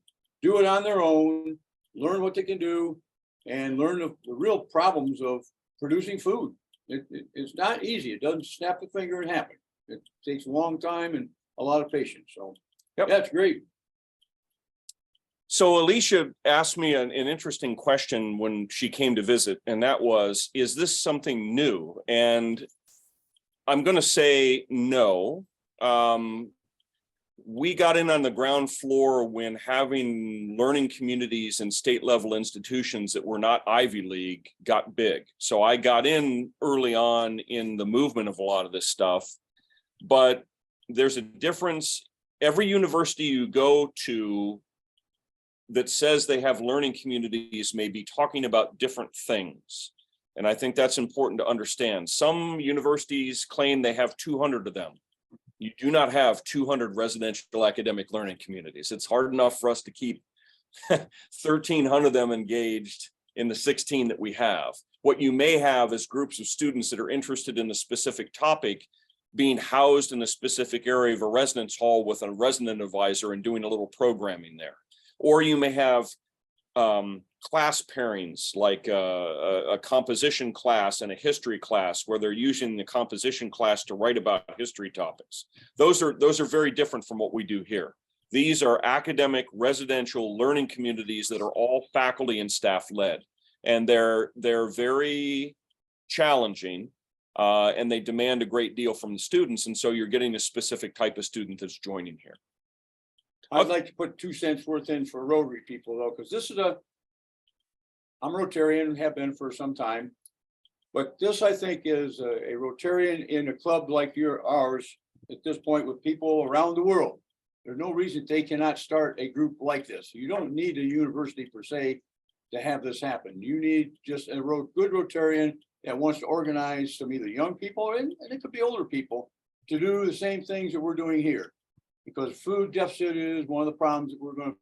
do it on their own, learn what they can do, and learn the real problems of producing food. It's not easy. It doesn't snap the finger and happen. It takes a long time and a lot of patience. So that's great. So Alicia asked me an interesting question when she came to visit, and that was, is this something new? And I'm going to say no. We got in on the ground floor when having learning communities and state level institutions that were not Ivy League got big. So I got in early on in the movement of a lot of this stuff, but there's a difference. Every university you go to that says they have learning communities may be talking about different things. And I think that's important to understand. Some universities claim they have 200 of them. You do not have 200 residential academic learning communities. It's hard enough for us to keep 1,300 of them engaged in the 16 that we have. What you may have is groups of students that are interested in a specific topic being housed in a specific area of a residence hall with a resident advisor and doing a little programming there. Or you may have class pairings, like a composition class and a history class, where they're using the composition class to write about history topics. Those are very different from what we do here. These are academic residential learning communities that are all faculty and staff led, and they're very challenging, and they demand a great deal from the students. And so you're getting a specific type of student that's joining here. I'd like to put 2 cents worth in for Rotary people, though, because this is I'm Rotarian, have been for some time, but this, I think, is a Rotarian in a club like ours at this point, with people around the world. There's no reason they cannot start a group like this. You don't need a university per se to have this happen. You need just a good Rotarian that wants to organize some either young people, and it could be older people, to do the same things that we're doing here. Because food deficit is one of the problems that we're going to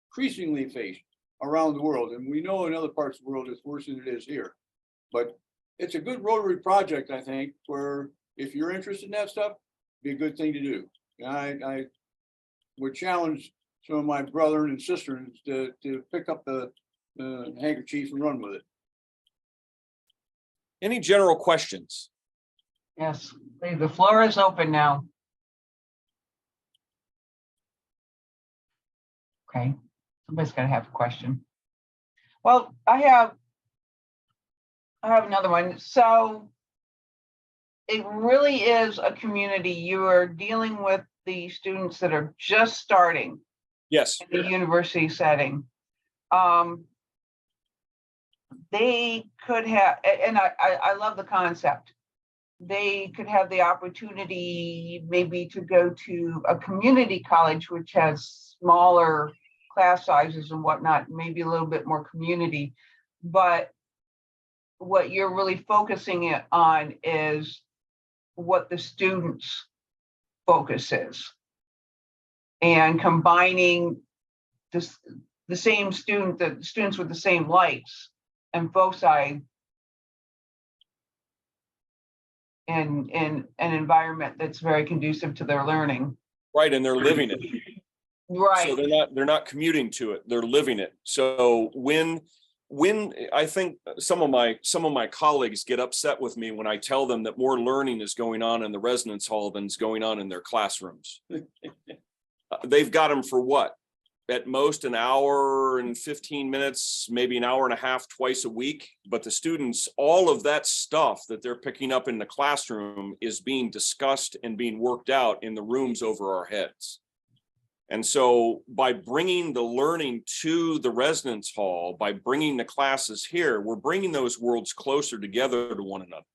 increasingly face around the world. And we know in other parts of the world it's worse than it is here. But it's a good Rotary project, I think, where if you're interested in that stuff, it'd be a good thing to do. And I would challenge some of my brother and sisters to pick up the handkerchief and run with it. Any general questions? Yes, the floor is open now. Okay, somebody's gotta have a question. Well, I have another one. So it really is a community. You are dealing with the students that are just starting Yes. in the university setting. They could have, and I love the concept. They could have the opportunity maybe to go to a community college, which has smaller class sizes and whatnot, maybe a little bit more community. But what you're really focusing it on is what the students' focus is, and combining this, the same student, the students with the same likes and foci in an environment that's very conducive to their learning. Right, and they're living it. Right. So they're not commuting to it, they're living it. So when I think some of my colleagues get upset with me when I tell them that more learning is going on in the residence hall than is going on in their classrooms. They've got them for what? At most an hour and 15 minutes, maybe an hour and a half twice a week. But the students, all of that stuff that they're picking up in the classroom is being discussed and being worked out in the rooms over our heads. And so by bringing the learning to the residence hall, by bringing the classes here, we're bringing those worlds closer together to one another.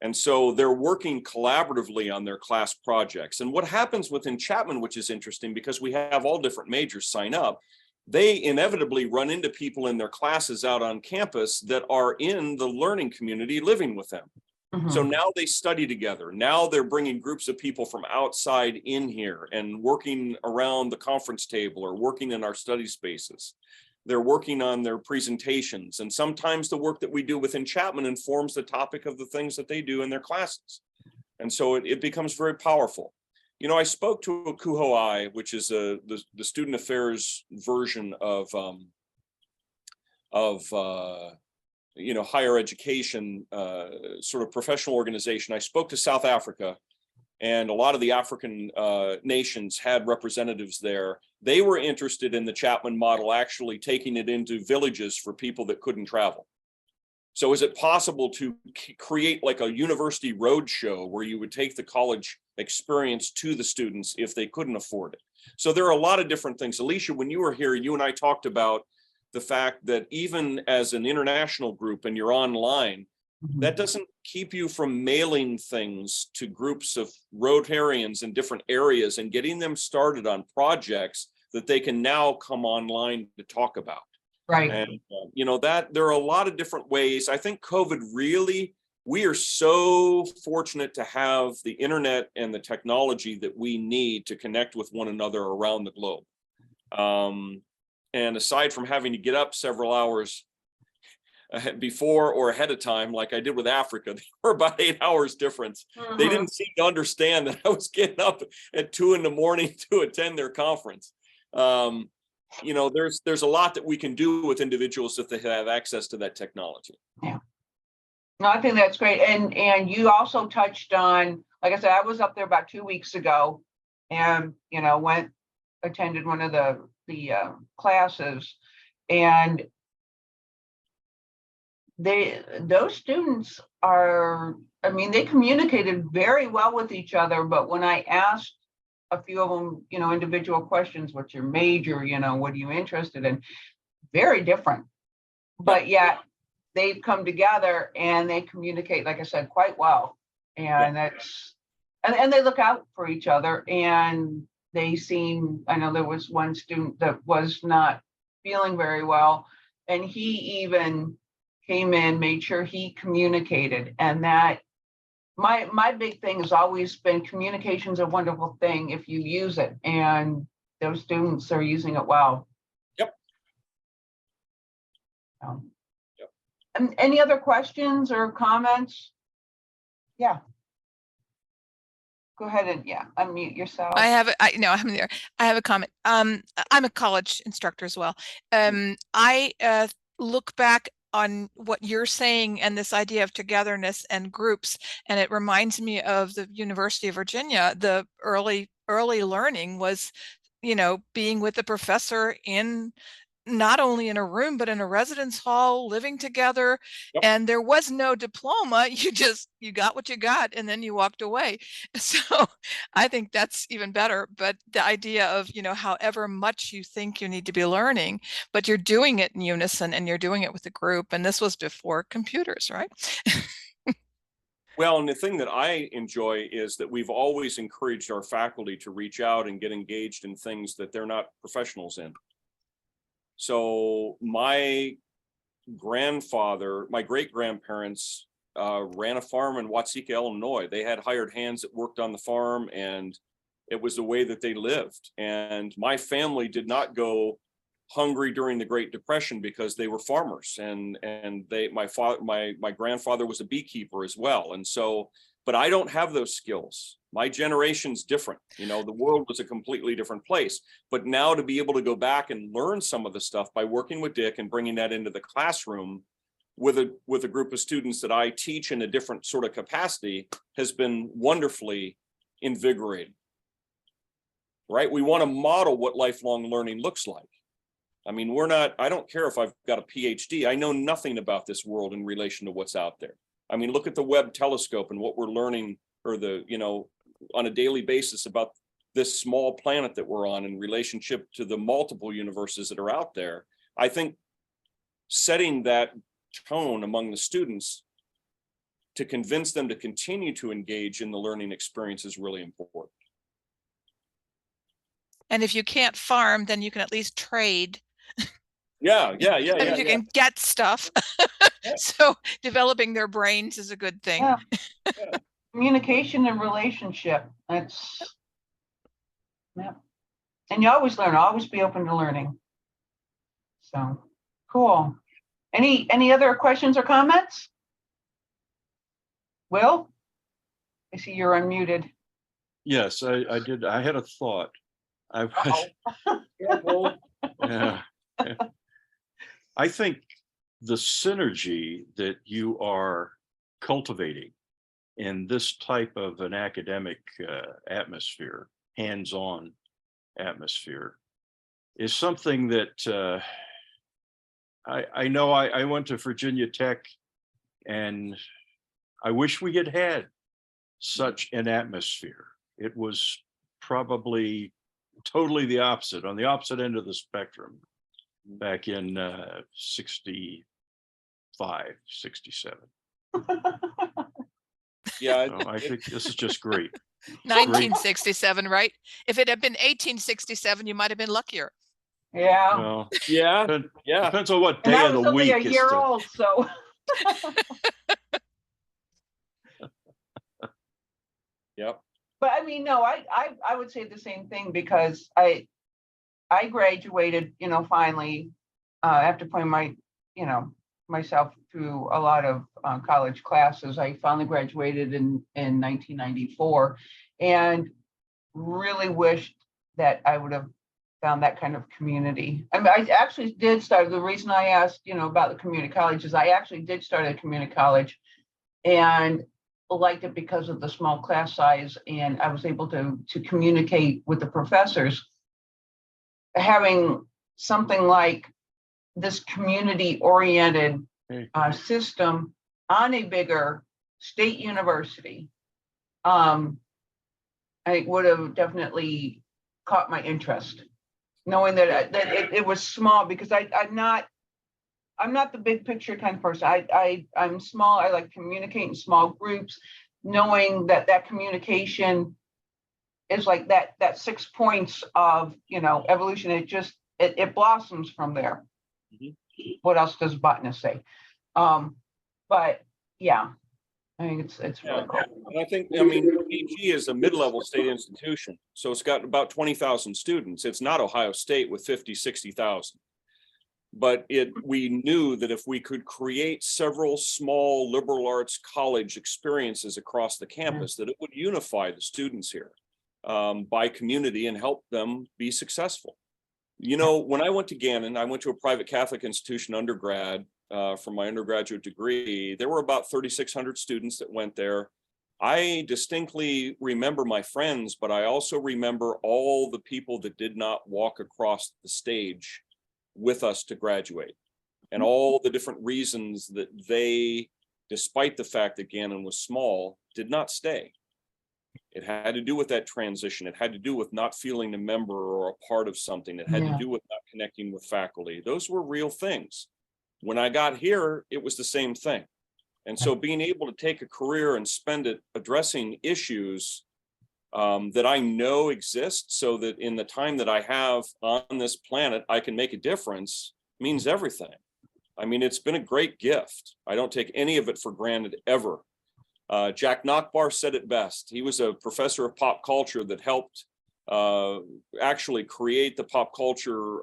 And so they're working collaboratively on their class projects. And what happens within Chapman, which is interesting because we have all different majors sign up, they inevitably run into people in their classes out on campus that are in the learning community living with them. Mhm. So now they study together. Now they're bringing groups of people from outside in here and working around the conference table or working in our study spaces. They're working on their presentations. And sometimes the work that we do within Chapman informs the topic of the things that they do in their classes. And so it becomes very powerful. You know, I spoke to a Kuhoai, which is the student affairs version of you know, higher education, sort of professional organization. I spoke to South Africa, and a lot of the African nations had representatives there. They were interested in the Chapman model, actually taking it into villages for people that couldn't travel. So is it possible to create like a university roadshow where you would take the college experience to the students if they couldn't afford it? So there are a lot of different things. Alicia, when you were here, you and I talked about the fact that even as an international group and you're online, that doesn't keep you from mailing things to groups of Rotarians in different areas and getting them started on projects that they can now come online to talk about. Right. And you know, that there are a lot of different ways. I think COVID really, we are so fortunate to have the internet and the technology that we need to connect with one another around the globe. And aside from having to get up several hours before or ahead of time, like I did with Africa, they were about 8 hours difference. They didn't seem to understand that I was getting up at 2 in the morning to attend their conference. You know, there's a lot that we can do with individuals if they have access to that technology. Yeah. No, I think that's great. And you also touched on, like I said, I was up there about 2 weeks ago, and you know, attended one of the classes, and those students are, I mean, they communicated very well with each other, but when I asked a few of them, you know, individual questions, what's your major, you know, what are you interested in, very different, but yet they've come together and they communicate, like I said, quite well. And that's, and they look out for each other, and they seem, I know there was one student that was not feeling very well, and he even came in, made sure he communicated. And that my big thing has always been communication's a wonderful thing if you use it, and those students are using it well. Yep. And any other questions or comments? Yeah. go ahead and, yeah, unmute yourself. I'm there. I have a comment. I'm a college instructor as well. I look back on what you're saying and this idea of togetherness and groups, and it reminds me of the University of Virginia. The early learning was, being with the professor in not only in a room, but in a residence hall, living together. Yep. And there was no diploma. You got what you got, and then you walked away. So I think that's even better. But the idea of, however much you think you need to be learning, but you're doing it in unison and you're doing it with a group. And this was before computers, right? Well, and the thing that I enjoy is that we've always encouraged our faculty to reach out and get engaged in things that they're not professionals in. So my great-grandparents ran a farm in Watseka, Illinois. They had hired hands that worked on the farm, and it was the way that they lived. And my family did not go hungry during the Great Depression because they were farmers, and my grandfather was a beekeeper as well. And so, but I don't have those skills. My generation's different. The world was a completely different place. But now to be able to go back and learn some of the stuff by working with Dick and bringing that into the classroom with a group of students that I teach in a different sort of capacity has been wonderfully invigorating. Right? We want to model what lifelong learning looks like. I mean, I don't care if I've got a PhD. I know nothing about this world in relation to what's out there. I mean, look at the Webb telescope and what we're learning, or on a daily basis about this small planet that we're on in relationship to the multiple universes that are out there. I think setting that tone among the students to convince them to continue to engage in the learning experience is really important. And if you can't farm, then you can at least trade. Yeah. You can get stuff. So developing their brains is a good thing. Yeah. Communication and relationship. Yeah. And you always learn, always be open to learning. So cool. Any other questions or comments? Will? I see you're unmuted. Yes, I did. I had a thought. Yeah. I think the synergy that you are cultivating in this type of an academic atmosphere, hands-on atmosphere, is something that I know. I went to Virginia Tech, and I wish we had had such an atmosphere. It was probably totally the opposite, on the opposite end of the spectrum, back in 65, 67. Yeah. So I think this is just great. 1967, right? If it had been 1867, you might have been luckier. Yeah. Well, Yeah. depends on what And day I of was the only week. a year old, so. Yep. But I mean, no, I would say the same thing, because I graduated, finally, after putting myself through a lot of college classes. I finally graduated in 1994, and really wished that I would have found that kind of community. I mean, I actually did start. The reason I asked, about the community college is I actually did start at a community college, and liked it because of the small class size, and I was able to communicate with the professors. Having something like this community-oriented system on a bigger state university, I would have definitely caught my interest, knowing that it was small, because I'm not the big picture kind of person. I'm small. I like communicate in small groups, knowing that communication is like that 6 points of, evolution. It blossoms from there. Mhm. What else does botanist say? But yeah, I think it's really cool. And I mean, BG is a mid-level state institution, so it's got about 20,000 students. It's not Ohio State with 50, 60,000. but we knew that if we could create several small liberal arts college experiences across the campus, that it would unify the students here by community and help them be successful. You know, when I went to Gannon, I went to a private Catholic institution undergrad for my undergraduate degree. There were about 3,600 students that went there. I distinctly remember my friends, but I also remember all the people that did not walk across the stage with us to graduate, and all the different reasons that they, despite the fact that Gannon was small, did not stay. It had to do with that transition. It had to do with not feeling a member or a part of something. It had to do with not connecting with faculty. Those were real things. When I got here, it was the same thing. And so being able to take a career and spend it addressing issues that I know exist, so that in the time that I have on this planet, I can make a difference, means everything. I mean, it's been a great gift. I don't take any of it for granted ever. Jack Nachbar said it best. He was a professor of pop culture that helped actually create the pop culture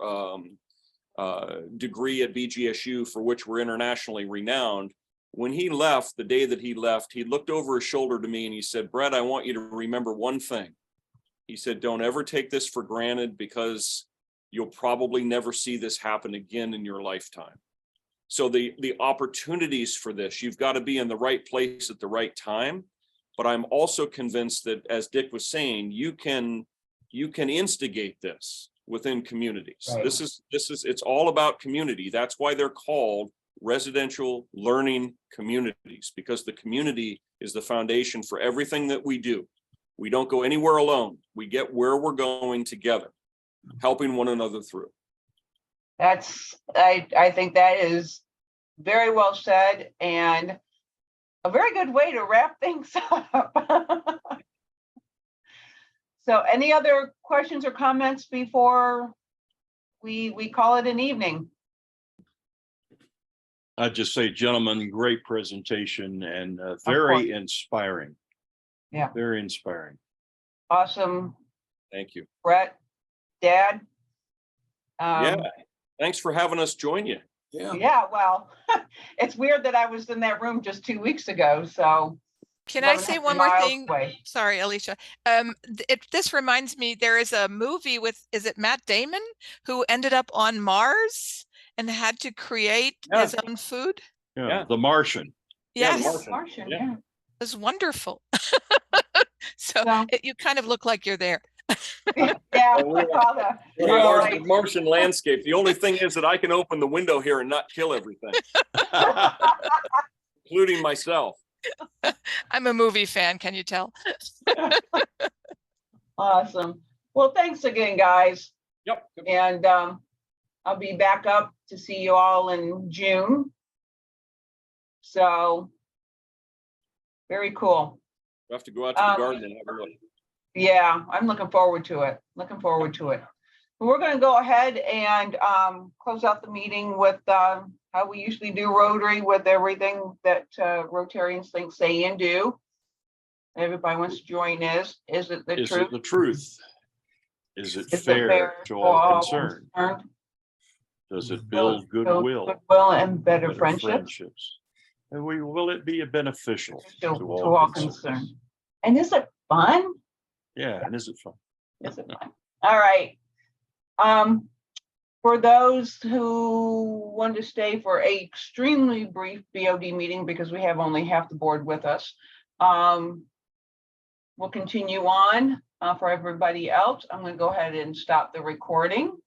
degree at BGSU, for which we're internationally renowned. When he left, the day that he left, he looked over his shoulder to me and he said, "Brett, I want you to remember one thing." He said, "Don't ever take this for granted, because you'll probably never see this happen again in your lifetime." So the opportunities for this, you've got to be in the right place at the right time. But I'm also convinced that, as Dick was saying, you can instigate this within communities. Right. This is it's all about community. That's why they're called residential learning communities, because the community is the foundation for everything that we do. We don't go anywhere alone. We get where we're going together, helping one another through. I think that is very well said, and a very good way to wrap things up. So any other questions or comments before we call it an evening? I'd just say, gentlemen, great presentation and very inspiring. Yeah. Very inspiring. Awesome. Thank you. Brett, Dad. Yeah. Thanks for having us join you. Yeah, well, it's weird that I was in that room just 2 weeks ago, so. Can I say 1,100 one more miles thing? away. Sorry, Alicia. This reminds me, there is a movie with, is it Matt Damon, who ended up on Mars and had to create his own food? Yeah. The Martian. Yeah, the Yes, Martian. Martian, Yeah. yeah. it was wonderful. So Well- you kind of look like you're there. Yeah. We're the Martian landscape. The only thing is that I can open the window here and not kill everything, including myself. I'm a movie fan, can you tell? Awesome. Well, thanks again, guys. Yep. And I'll be back up to see you all in June. So very cool. We have to go out to the garden and have a look. Yeah, I'm looking forward to it. Looking forward to it. We're going to go ahead and close out the meeting with how we usually do Rotary, with everything that Rotarians think, say, and do. Everybody wants to join is it the Is truth? it the truth? Is it Is it fair to all concerned? concerned? Does it build goodwill? Goodwill and better friendships And will it be beneficial to to all all concerned. concerned? And is it fun? Yeah, and is it fun? Is it fun? All right. For those who want to stay for a extremely brief BOD meeting, because we have only half the board with us, we'll continue on. For everybody else, I'm going to go ahead and stop the recording.